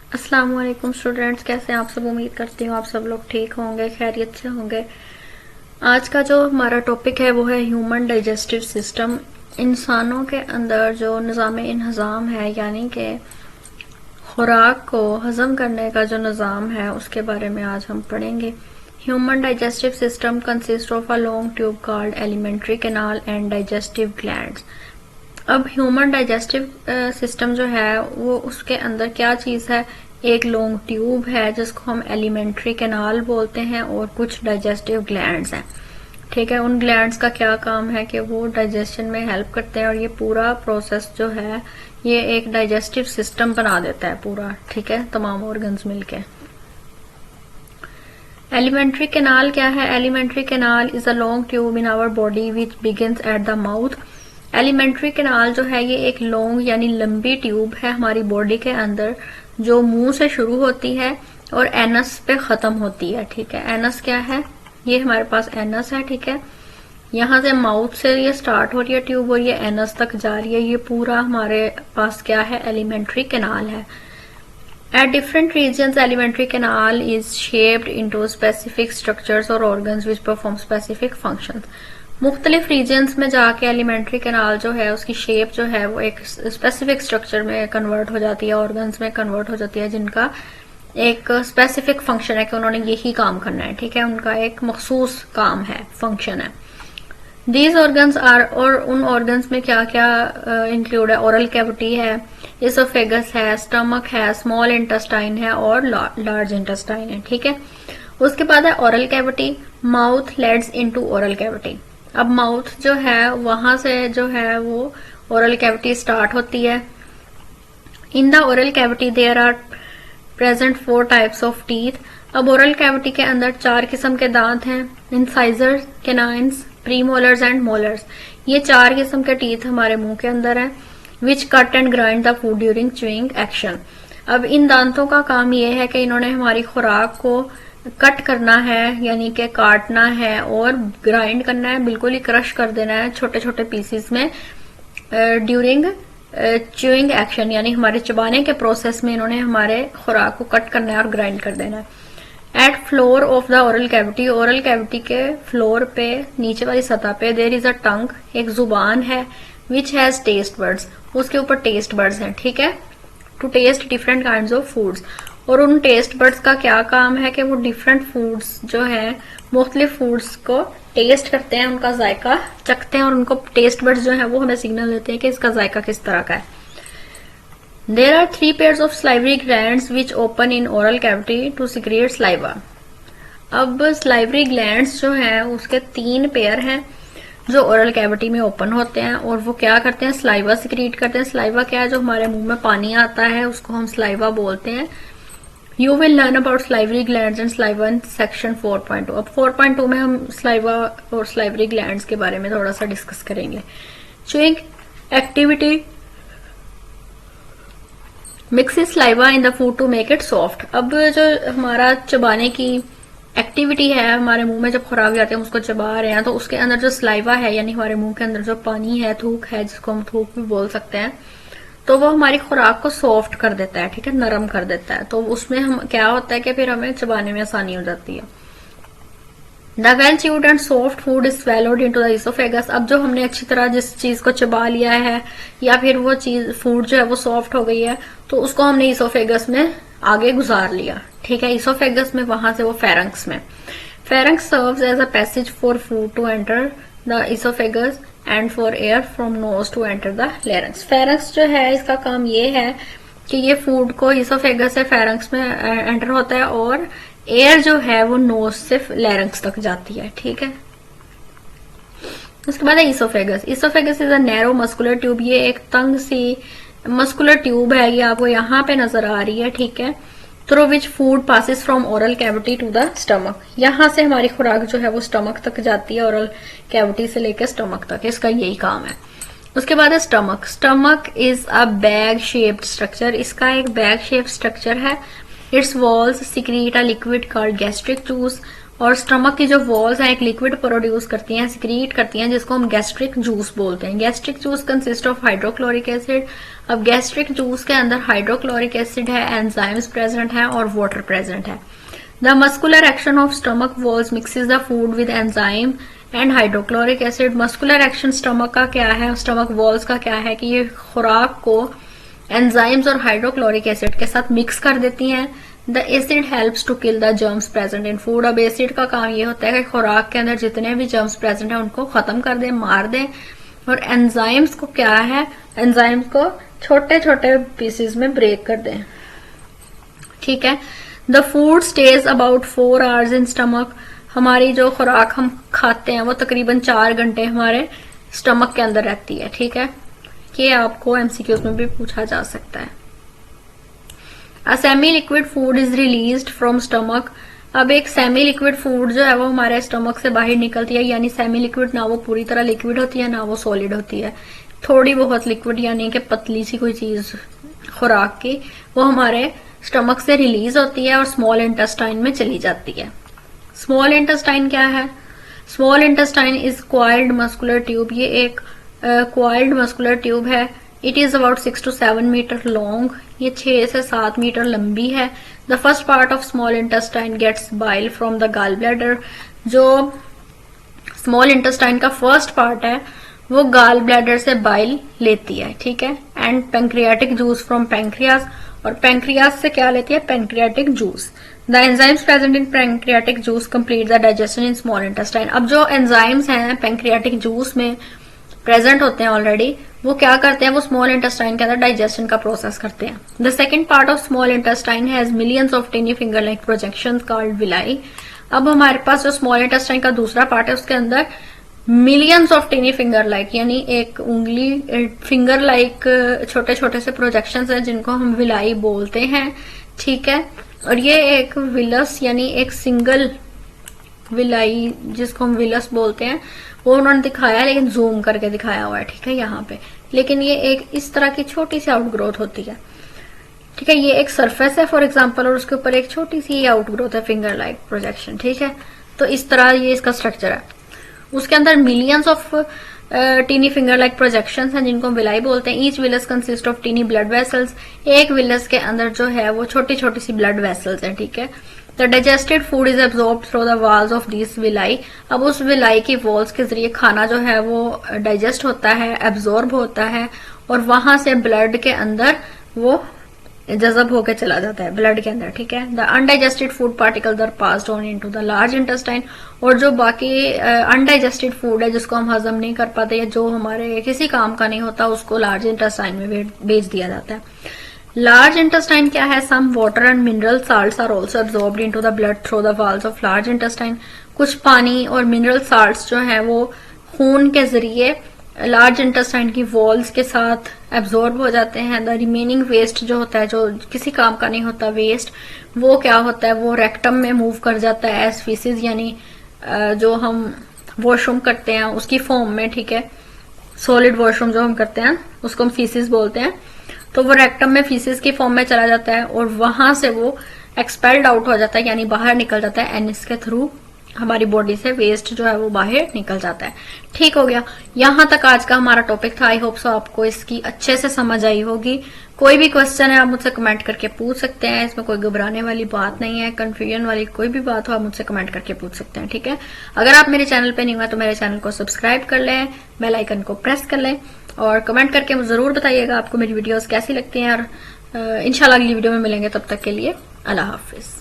अस्सलाम वालेकुम स्टूडेंट्स, कैसे हैं आप सब। उम्मीद करती हूँ आप सब लोग ठीक होंगे, खैरियत से होंगे। आज का जो हमारा टॉपिक है वो है ह्यूमन डाइजेस्टिव सिस्टम। इंसानों के अंदर जो निज़ाम इंहज़ाम है, यानी कि खुराक को हजम करने का जो निज़ाम है, उसके बारे में आज हम पढ़ेंगे। Human digestive system consist of a long tube called alimentary canal and digestive glands. अब ह्यूमन डाइजेस्टिव सिस्टम जो है वो उसके अंदर क्या चीज है, एक लॉन्ग ट्यूब है जिसको हम एलिमेंट्री कैनाल बोलते हैं और कुछ डाइजेस्टिव ग्लैंड्स हैं। ठीक है, उन ग्लैंड्स का क्या काम है कि वो डाइजेशन में हेल्प करते हैं और ये पूरा प्रोसेस जो है ये एक डाइजेस्टिव सिस्टम बना देता है पूरा। ठीक है, तमाम ऑर्गन्स मिलके। एलिमेंट्री कैनाल क्या है? Alimentary canal is a long tube in our body which begins at the mouth. Alimentary canal जो है ये एक लॉन्ग यानी लंबी ट्यूब है हमारी बॉडी के अंदर, जो मुंह से शुरू होती है और एनस पे खत्म होती है। ठीक है, एनस क्या है? ये हमारे पास एनस है। ठीक है, यहाँ से माउथ से ये स्टार्ट हो रही है ट्यूब और ये एनस तक जा रही है। ये पूरा हमारे पास क्या है? एलिमेंट्री कैनाल है। At different regions, alimentary canal is shaped into specific structures or organs which perform specific functions. मुख्तलिफ रीजन्स में जाके एलिमेंट्री कैनाल जो है उसकी शेप जो है वो एक स्पेसिफिक स्ट्रक्चर में कन्वर्ट हो जाती है, ऑर्गन्स में कन्वर्ट हो जाती है, जिनका एक स्पेसिफिक फंक्शन है कि उन्होंने यही काम करना है। ठीक है, उनका एक मखसूस काम है, फंक्शन है। दीज ऑर्गन्स आर, और उन ऑर्गन्स में क्या क्या इंक्लूड है? ओरल कैविटी है, इसोफेगस है, स्टमक है, स्मॉल इंटेस्टाइन है और लार्ज इंटेस्टाइन है। ठीक है, उसके बाद है oral cavity. Mouth Leeds into oral cavity. अब माउथ जो है वहां से जो है वो ओरल कैविटी स्टार्ट होती है। In the oral cavity there are present 4 types of teeth. अब ओरल कैविटी के अंदर 4 किस्म के दांत हैं, incisors, canines, premolars and molars. ये 4 किस्म के टीथ हमारे मुंह के अंदर हैं, which cut and grind the food during chewing action. अब इन दांतों का काम ये है कि इन्होंने हमारी खुराक को कट करना है, यानी कि काटना है और ग्राइंड करना है, बिल्कुल ही क्रश कर देना है छोटे छोटे पीसेस में ड्यूरिंग च्यूइंग एक्शन, यानी हमारे चबाने के प्रोसेस में इन्होंने हमारे खुराक को कट करना है और ग्राइंड कर देना है। At floor of the oral cavity, oral cavity के फ्लोर पे नीचे वाली सतह पे देयर इज अ टंग, एक जुबान है, विच हैज टेस्ट बर्ड्स, उसके ऊपर टेस्ट बर्ड्स हैं। ठीक है, to taste different kind of foods. और उन टेस्ट बर्ड्स का क्या काम है कि वो डिफरेंट फूड्स जो है मुख्तलिफ फूड्स को टेस्ट करते हैं, उनका जायका चखते हैं और उनको टेस्ट बर्ड्स जो है वो हमें सिग्नल देते हैं कि इसका जायका किस तरह का है। There are 3 pairs of salivary glands which open in oral cavity to secrete saliva. अब स्लाइवरी ग्लैंड्स जो है उसके 3 पेयर हैं जो ओरल कैविटी में ओपन होते हैं और वो क्या करते हैं? स्लाइवा सिक्रीट करते हैं। स्लाइवा क्या है? जो हमारे मुंह में पानी आता है उसको हम स्लाइवा बोलते हैं। You will learn about salivary glands and saliva in section 4.2। अब 4.2 में हम स्लाइवा और स्लाइवरी ग्लैंड्स के बारे में थोड़ा सा डिस्कस करेंगे। Chewing activity mixes saliva in the food to make it soft. अब जो हमारा चबाने की एक्टिविटी है, हमारे मुंह में जब खुराक जाते हैं उसको चबा रहे हैं, तो उसके अंदर जो स्लाइवा है यानी हमारे मुंह के अंदर जो पानी है, थूक है, जिसको हम थूक भी बोल सकते हैं, तो वो हमारी खुराक को सॉफ्ट कर देता है। ठीक है, नरम कर देता है। तो उसमें हम क्या होता है कि फिर हमें चबाने में आसानी हो जाती है। The well chewed and soft food is swallowed into the oesophagus. अब जो हमने अच्छी तरह जिस चीज को चबा लिया है या फिर वो चीज फूड जो है वो सॉफ्ट हो गई है, तो उसको हमने इसोफेगस में आगे गुजार लिया। ठीक है, इसोफेगस में, वहां से वो फेरंक्स में। Pharynx serves as a passage for food to enter the oesophagus and for air from nose to enter the larynx. Pharynx जो है इसका काम ये है कि ये फूड को इसोफेगस से फेरंक्स में एंटर होता है और एयर जो है वो नोज से लेरेंक्स तक जाती है। ठीक है, उसके बाद है oesophagus. Oesophagus is a narrow muscular tube. ये एक तंग सी मस्कुलर ट्यूब है, ये आपको यहाँ पे नजर आ रही है। ठीक है, through which food passes from oral cavity to the stomach. यहाँ से हमारी खुराक जो है वो स्टमक तक जाती है, ओरल कैविटी से लेकर स्टमक तक, इसका यही काम है। उसके बाद है stomach. Stomach is a bag shaped structure. इसका एक बैग शेप स्ट्रक्चर है। It's walls secrete a liquid called gastric juice. और स्टमक की जो वॉल्स हैं एक लिक्विड प्रोड्यूस करती हैं, सिक्रीट करती हैं, जिसको हम गैस्ट्रिक जूस बोलते हैं। Gastric juice consist of hydrochloric acid. अब गैस्ट्रिक जूस के अंदर हाइड्रोक्लोरिक एसिड है, एंजाइम्स प्रेजेंट है और वाटर प्रेजेंट है। The muscular action of stomach walls mixes the food with enzyme and hydrochloric acid. Muscular action stomach का क्या है, स्टमक वॉल्स का क्या है कि ये खुराक को एंजाइम्स और हाइड्रोक्लोरिक एसिड के साथ मिक्स कर देती हैं। The acid helps to kill the germs present in food. अब एसिड का काम ये होता है कि खुराक के अंदर जितने भी जर्म्स प्रेजेंट हैं उनको खत्म कर दें, मार दें। और एंजाइम्स को क्या है, एंजाइम्स को छोटे छोटे पीसेस में ब्रेक कर दें। ठीक है। The food stage about 4 hours in stomach. हमारी जो खुराक हम खाते हैं वो तकरीबन 4 घंटे हमारे स्टमक के अंदर रहती है। ठीक है, ये आपको एमसीक्यूज में भी पूछा जा सकता है। A semi liquid food is released from stomach. अब एक सेमी लिक्विड फूड जो है वो हमारे स्टमक से बाहर निकलती है, यानी सेमी लिक्विड ना वो पूरी तरह लिक्विड होती है ना वो सॉलिड होती है, थोड़ी बहुत लिक्विड यानी कि पतली सी कोई चीज खुराक की, वो हमारे स्टमक से रिलीज होती है और स्मॉल इंटेस्टाइन में चली जाती है। स्मॉल इंटेस्टाइन क्या है? Small intestine is coiled muscular tube. ये एक क्वाइल्ड मस्कुलर ट्यूब है। It is about 6 to 7 metre long. ये 6 से 7 मीटर लंबी है। The first part of small intestine gets bile from the gall bladder. जो स्मॉल इंटेस्टाइन का फर्स्ट पार्ट है वो गॉल ब्लैडर से बाइल लेती है। ठीक है। And pancreatic juice from pancreas. और पैंक्रियास से क्या लेती है? Pancreatic juice. The enzymes present in pancreatic juice complete the digestion in small intestine. अब जो एंजाइम्स हैं पैंक्रियाटिक जूस में प्रेजेंट होते हैं ऑलरेडी, वो क्या करते हैं? वो स्मॉल इंटेस्टाइन के अंदर डाइजेशन का प्रोसेस करते हैं। The second part of small intestine has millions of टिनी finger like projections called villi. अब हमारे पास जो स्मॉल इंटेस्टाइन का दूसरा पार्ट है उसके अंदर मिलियंस ऑफ टिनी फिंगर लाइक यानी एक उंगली फिंगर लाइक छोटे छोटे से प्रोजेक्शंस हैं जिनको हम विलाई बोलते हैं। ठीक है। और ये एक विलस यानी एक सिंगल विलाई जिसको हम विलस बोलते हैं वो उन्होंने दिखाया है, लेकिन जूम करके दिखाया हुआ है। ठीक है, यहाँ पे। लेकिन ये एक इस तरह की छोटी सी आउटग्रोथ होती है। ठीक है, ये एक सरफेस है फॉर एग्जांपल और उसके ऊपर एक छोटी सी आउटग्रोथ है फिंगर लाइक प्रोजेक्शन। ठीक है, तो इस तरह ये इसका स्ट्रक्चर है। उसके अंदर millions of tiny finger like projections हैं जिनको हम विलाई बोलते हैं। Each villus consist of tiny blood vessels. एक विलस के अंदर जो है वो छोटी छोटी सी ब्लड वेसल्स हैं। ठीक है। The digested food is absorb through the walls of this villi. अब उस विलाई की वॉल्स के जरिए खाना जो है वो डाइजेस्ट होता है, एब्जॉर्ब होता है और वहां से ब्लड के अंदर वो जज़ब होकर चला जाता है ब्लड के अंदर। ठीक है। The undigested food particles are passed on into the large intestine. और जो बाकी अनडाइजेस्टेड फूड है जिसको हम हजम नहीं कर पाते या जो हमारे किसी काम का नहीं होता उसको लार्ज इंटेस्टाइन में भेज दिया जाता है। लार्ज इंटेस्टाइन क्या है? Some water and mineral salts are also absorbed into the blood through the walls of large intestine. कुछ पानी और मिनरल साल्ट्स जो है वो खून के जरिए लार्ज इंटेस्टाइन की वॉल्स के साथ एब्जॉर्ब हो जाते हैं। द रिमेनिंग वेस्ट जो होता है, जो किसी काम का नहीं होता वेस्ट, वो क्या होता है? वो रेक्टम में मूव कर जाता है एज फीसिस, यानी जो हम वॉशरूम करते हैं उसकी फॉर्म में। ठीक है, सॉलिड वॉशरूम जो हम करते हैं उसको हम फीसिस बोलते हैं। तो वो रेक्टम में फीसिस की फॉर्म में चला जाता है और वहां से वो एक्सपेल्ड आउट हो जाता है, यानी बाहर निकल जाता है। एनिस के थ्रू हमारी बॉडी से वेस्ट जो है वो बाहर निकल जाता है। ठीक हो गया। यहां तक आज का हमारा टॉपिक था। आई होप सो आपको इसकी अच्छे से समझ आई होगी। कोई भी क्वेश्चन है आप मुझसे कमेंट करके पूछ सकते हैं। इसमें कोई घबराने वाली बात नहीं है, कंफ्यूजन वाली कोई भी बात हो आप मुझसे कमेंट करके पूछ सकते हैं। ठीक है। अगर आप मेरे चैनल पे नहीं हुआ तो मेरे चैनल को सब्सक्राइब कर लें, बेल आइकन को प्रेस कर लें और कमेंट करके मुझे जरूर बताइएगा आपको मेरी वीडियोस कैसी लगती हैं। और इंशाल्लाह अगली वीडियो में मिलेंगे, तब तक के लिए अल्लाह हाफिज।